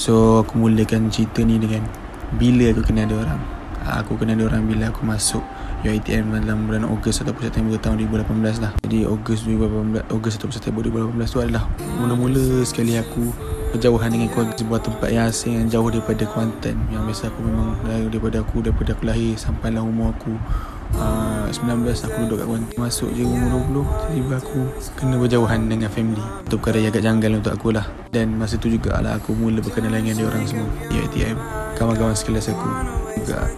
So aku mulakan cerita ni dengan bila aku kenal dia orang. Aku kenal dia orang bila aku masuk UiTM dalam bulan Ogos ataupun September tahun 2018 lah. Jadi Ogos ataupun September 2018 tu adalah mula-mula sekali aku berjauhan dengan keluarga, sebuah tempat yang asing, yang jauh daripada Kuantan. Yang biasa aku memang daripada aku lahir sampailah umur aku 19 aku duduk kat Kuantan. Masuk je umur 20, tiba-tiba aku kena berjauhan dengan family. Itu perkara yang agak janggal untuk aku lah. Dan masa tu jugalah aku mula berkenalan dengan dia orang semua di UiTM. Kawan-kawan sekelas aku juga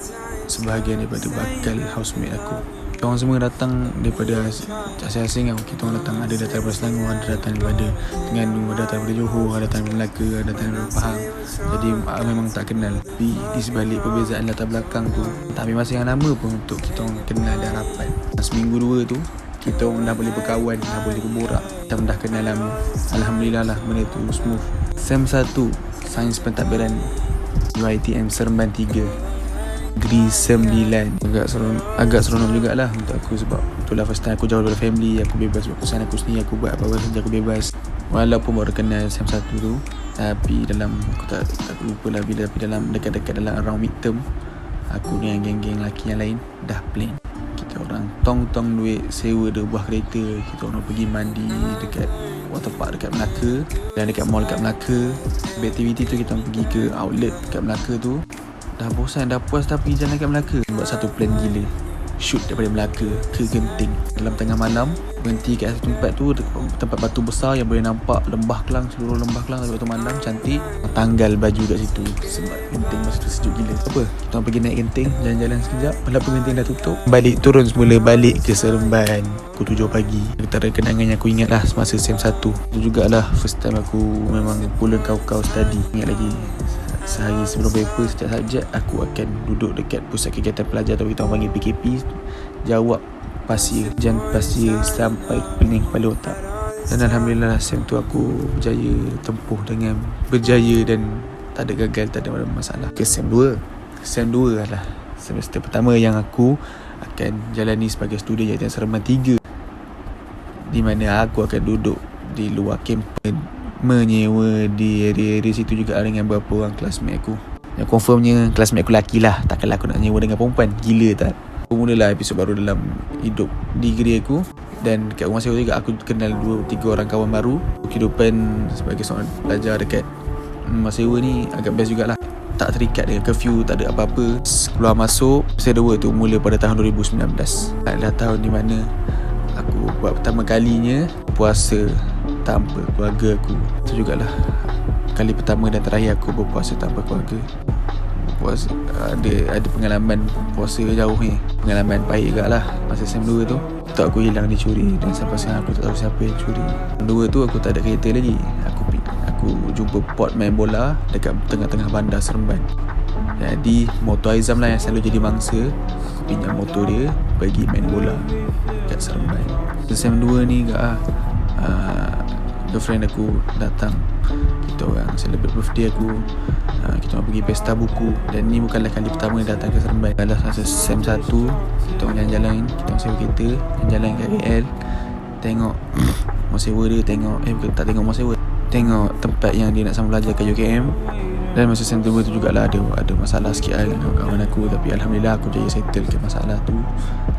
sebahagian daripada bakal housemate aku. Orang semua datang daripada asing-asing tau. Kita orang datang, ada datang daripada Selangor, ada datang daripada Terengganu, ada datang daripada Johor, ada datang daripada Melaka, ada datang daripada Pahang. Jadi memang tak kenal. Tapi di sebalik perbezaan latar belakang tu, tak ambil masa yang lama pun untuk kita orang kenal dan rapat. Seminggu dua tu kita orang dah boleh berkawan, dah boleh berborak. Kita dah kenal lama. Alhamdulillah lah, benda tu smooth. Sem 1 Sains Pentadbiran UiTM Seremban 3 Degree 9. Agak seronok jugalah untuk aku, sebab itulah first time aku jauh dari family. Aku bebas buat keputusan aku sendiri, aku buat apa-apa saja aku bebas. Walaupun baru kenal Sem 1 tu, tapi dalam aku tak lupa lah bila, tapi dalam dekat-dekat dalam around midterm, aku dengan geng-geng lelaki yang lain dah plan. Kita orang tong-tong duit sewa 2 buah kereta. Kita orang pergi mandi dekat waterpark dekat Melaka, dan dekat mall dekat Melaka. Aktiviti tu kita orang pergi ke outlet dekat Melaka tu. Dah bosan, dah puas, dah pergi jalan kat Melaka. Buat satu plan gila, shoot daripada Melaka ke Genting dalam tengah malam. Berhenti kat satu tempat tu, tempat batu besar yang boleh nampak Lembah Kelang, seluruh Lembah Kelang. Waktu malam cantik, tanggal baju kat situ sebab Genting masa tu sejuk gila. Apa, kita orang pergi naik Genting, jalan-jalan sekejap. Walaupun Genting dah tutup, balik turun semula, balik ke Seremban pukul 7 pagi. Antara kenangan yang aku ingat lah semasa Sem 1 tu jugalah first time aku memang pula kau study. Ingat lagi, sehari sebelum paper setiap subjek aku akan duduk dekat pusat kegiatan pelajar atau kita orang panggil PKP, jawab pasir sampai pening kepala otak. Dan Alhamdulillah sem tu aku berjaya tempuh dengan berjaya dan tak ada gagal, tak ada masalah. Ke Sem 2 adalah semester pertama yang aku akan jalani sebagai student UiTM Seremban 3, di mana aku akan duduk di luar kampus, menyewa di area situ juga dengan beberapa orang classmate aku. Yang confirmnya classmate aku lelaki lah, takkanlah aku nak nyewa dengan perempuan. Gila tak? Aku mulalah episod baru dalam hidup degree aku. Dan dekat rumah sewa juga aku kenal 2-3 orang kawan baru. Kehidupan sebagai seorang pelajar dekat rumah sewa ni agak best jugalah. Tak terikat dengan curfew, tak ada apa-apa. Keluar masuk episode 2 tu mula pada tahun 2019. Adalah tahun di mana aku buat pertama kalinya puasa tanpa keluarga aku. Itu jugalah kali pertama dan terakhir aku berpuasa tanpa keluarga. Puasa, ada pengalaman puasa jauh ni, pengalaman pahit juga lah. Masa Sem 2 tu tak aku hilang dicuri, dan sampai sekarang aku tak tahu siapa yang curi. Sem 2 tu aku tak ada kereta lagi. Aku jumpa pot main bola dekat tengah-tengah bandar Seremban. Jadi motor Aizam lah yang selalu jadi mangsa. Aku pinjam motor dia pergi main bola kat Seremban. Sem 2 ni girlfriend aku datang. Kita orang celebrate birthday aku. Kita orang pergi pesta buku. Dan ni bukanlah kali pertama yang datang ke Seremban. Adalah masa Sem 1 kita orang jalan-jalan, kita orang sewa kereta, jalan kat KL, tengok rumah sewa dia, tak tengok rumah sewa, tengok tempat yang dia nak sambung belajar kat UKM. Dan masa Sem 2 tu jugalah ada masalah sikit dengan kawan aku. Tapi Alhamdulillah aku jaya settle ke masalah tu.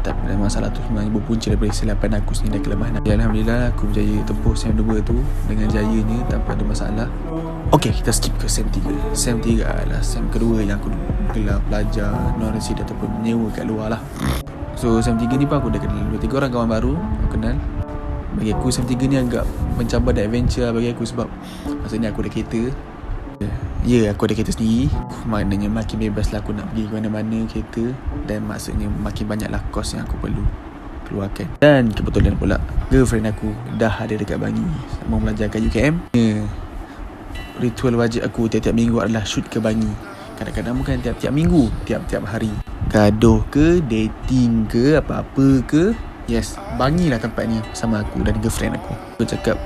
Tapi masalah tu sebenarnya berpunca daripada kesilapan aku sendiri dan kelemahan aku. Alhamdulillah aku berjaya tempuh Sem 2 tu dengan jayanya tanpa ada masalah. Okay, kita skip ke Sem 3. Sem 3 adalah Sem kedua yang aku gelar pelajar non-resident ataupun menyewa kat luar lah. So Sem 3 ni pun aku dah kenal 2-3 orang kawan baru aku kenal. Bagi aku Sem 3 ni agak mencabar dan adventure bagi aku, sebab maksudnya aku ada kereta. Ya, aku ada kereta sendiri. Maknanya makin bebas lah aku nak pergi ke mana-mana kereta. Dan maksudnya makin banyaklah kos yang aku perlu keluarkan. Dan kebetulan pula girlfriend aku dah ada dekat Bangi, mau belajar kat UKM. Ritual wajib aku tiap-tiap minggu adalah shoot ke Bangi. Kadang-kadang bukan tiap-tiap minggu, tiap-tiap hari. Gaduh ke, dating ke, apa-apa ke, yes, Bangi lah tempat ni sama aku dan girlfriend aku. Aku cakap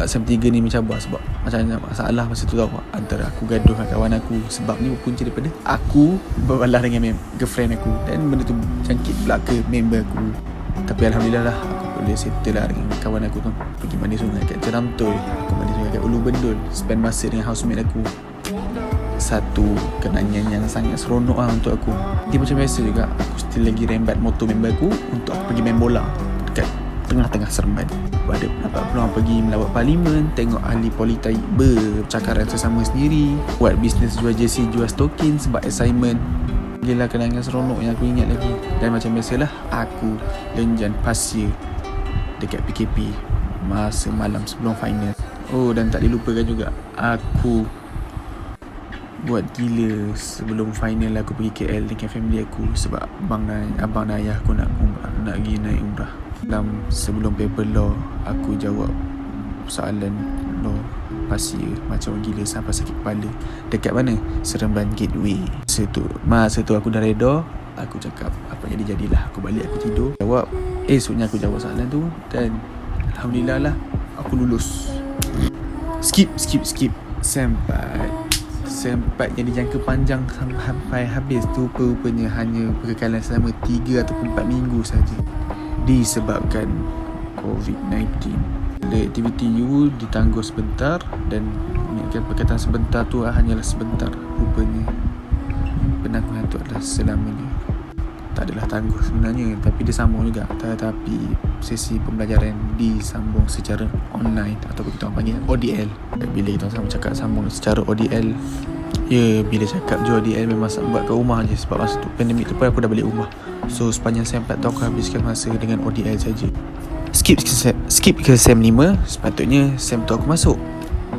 Sem 3 ni mencabar sebab macam masalah masa tu tau, antara aku gaduh dengan kawan aku. Sebab ni berpunca daripada aku berbalah dengan girlfriend aku, dan benda tu jangkit pula ke member aku. Tapi Alhamdulillah lah aku boleh settle lah dengan kawan aku tu. Pergi mandi sungai kat Ceramtol, aku mandi sungai kat Ulu Bendul, spend masa dengan housemate aku. satu kenangan yang sangat seronok lah untuk aku. Dia macam biasa juga, aku still lagi rembat motor member aku untuk aku pergi main bola dekat tengah-tengah Seremban. Ada dapat peluang pergi melawat parlimen, tengok ahli politik bercakaran sesama sendiri, buat bisnes jual jersey, jual stokin sebab assignment. Gila kenangan seronok yang aku ingat lagi. Dan macam biasalah, aku lenjan pasir dekat PKP masa malam sebelum final. Oh, dan tak dilupakan juga, aku buat gila sebelum final aku pergi KL dengan family aku sebab abang dan ayah aku nak pergi naik umrah. Dalam sebelum paper law, aku jawab soalan law pasir macam gila sampai sakit kepala. Dekat mana? Seremban Gateway. Masa tu aku dah reda. Aku cakap apa jadi-jadilah. Aku balik, aku tidur, jawab. Esoknya aku jawab soalan tu dan alhamdulillah lah aku lulus. Skip Sempat jadi jangka panjang sampai habis tu. Rupanya hanya perkekalan selama 3 ataupun 4 minggu saja disebabkan COVID-19. Aktiviti you ditangguh sebentar dan perkataan sebentar tu hanyalah sebentar. Rupanya penangguhan tu adalah selamanya. Tak adalah tangguh sebenarnya, tapi dia sambung juga. Tetapi sesi pembelajaran disambung secara online ataupun kita orang panggil ODL. Bila kita orang cakap sambung secara ODL, ya, bila cakap je ODL memang buat kat rumah je. Sebab masa tu pandemik tu pun aku dah balik rumah. So sepanjang SEM 4 tu aku habiskan masa dengan ODL saja. Skip ke SEM 5. Sepatutnya SEM tu aku masuk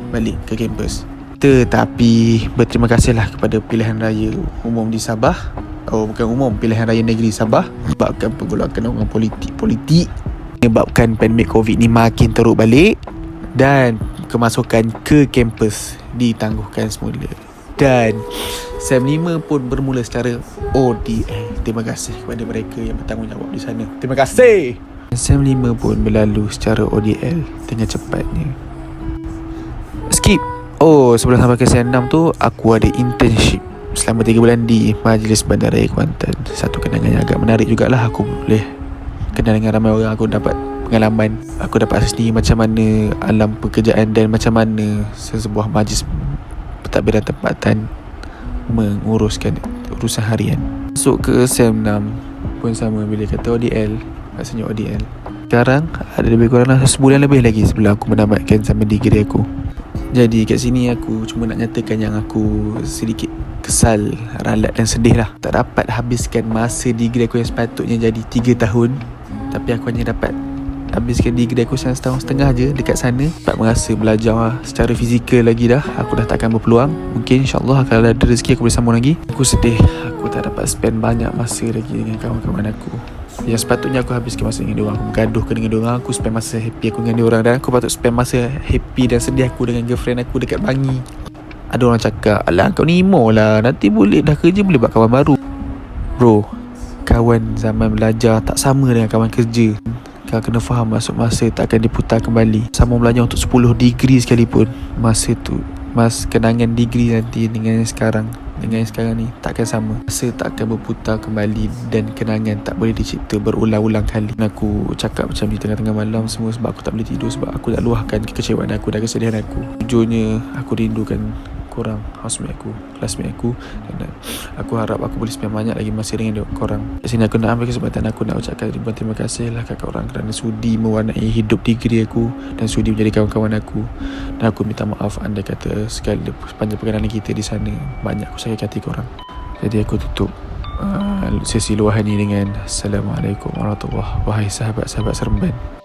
balik ke kampus. Tetapi berterima kasihlah kepada pilihan raya umum di Sabah. Oh, bukan umum, pilihan raya negeri Sabah. Sebabkan pergolakan orang politik menyebabkan pandemik COVID ni makin teruk balik dan kemasukan ke kampus ditangguhkan semula. Dan SEM 5 pun bermula secara ODL. Terima kasih kepada mereka yang bertanggungjawab di sana. Terima kasih. SEM 5 pun berlalu secara ODL dengan cepatnya. Skip. Oh, sebelum sampai ke SEM 6 tu aku ada internship selama 3 bulan di Majlis Bandaraya Kuantan. Satu kenangan yang agak menarik jugalah. Aku boleh kenal dengan ramai orang. Aku dapat pengalaman. Aku dapat akses sendiri macam mana alam pekerjaan dan macam mana sebuah majlis pentadbiran tempatan menguruskan urusan harian. Masuk ke SEM 6 pun sama. Bila kata ODL, maksudnya ODL. Sekarang ada lebih kurang sebulan lebih lagi sebelum aku menamatkan sama degree aku. Jadi kat sini aku cuma nak nyatakan yang aku sedikit kesal, ralat dan sedih lah. Tak dapat habiskan masa degree aku yang sepatutnya jadi 3 tahun. Tapi aku hanya dapat habiskan degree aku setahun setengah je dekat sana. Dapat merasa belajar secara fizikal lagi dah. Aku dah takkan berpeluang. Mungkin insyaAllah kalau ada rezeki aku boleh sambung lagi. Aku sedih, aku tak dapat spend banyak masa lagi dengan kawan-kawan aku. Yang sepatutnya aku habiskan masa dengan diorang. Aku bergaduh dengan diorang. Aku spend masa happy aku dengan diorang. Dan aku patut spend masa happy dan sedih aku dengan girlfriend aku dekat Bangi. Ada orang cakap, alah kau ni emo lah, nanti boleh dah kerja boleh buat kawan baru. Bro, kawan zaman belajar tak sama dengan kawan kerja. Kau kena faham masuk masa tak akan diputar kembali. Sama belajar untuk 10 degree sekalipun, masa tu kenangan degree nanti dengan yang sekarang ni takkan sama. Masa tak akan berputar kembali dan kenangan tak boleh dicipta berulang-ulang kali. Aku cakap macam ni tengah-tengah malam semua sebab aku tak boleh tidur. Sebab aku tak luahkan kekecewaan aku dan kesedihan aku. Jujurnya aku rindukan korang, housemate aku, classmate aku. Dan aku harap aku boleh spend banyak lagi masa dengan korang. Di sini aku nak ambil kesempatan aku nak ucapkan ribuan terima kasih lah kat korang kerana sudi mewarnai hidup degree aku dan sudi menjadi kawan-kawan aku. Dan aku minta maaf andai kata sepanjang perjalanan kita di sana banyak aku sakit hati korang. Jadi aku tutup sesi luahan ni dengan Assalamualaikum warahmatullahi wabarakatuh. Wahai sahabat-sahabat Seremban.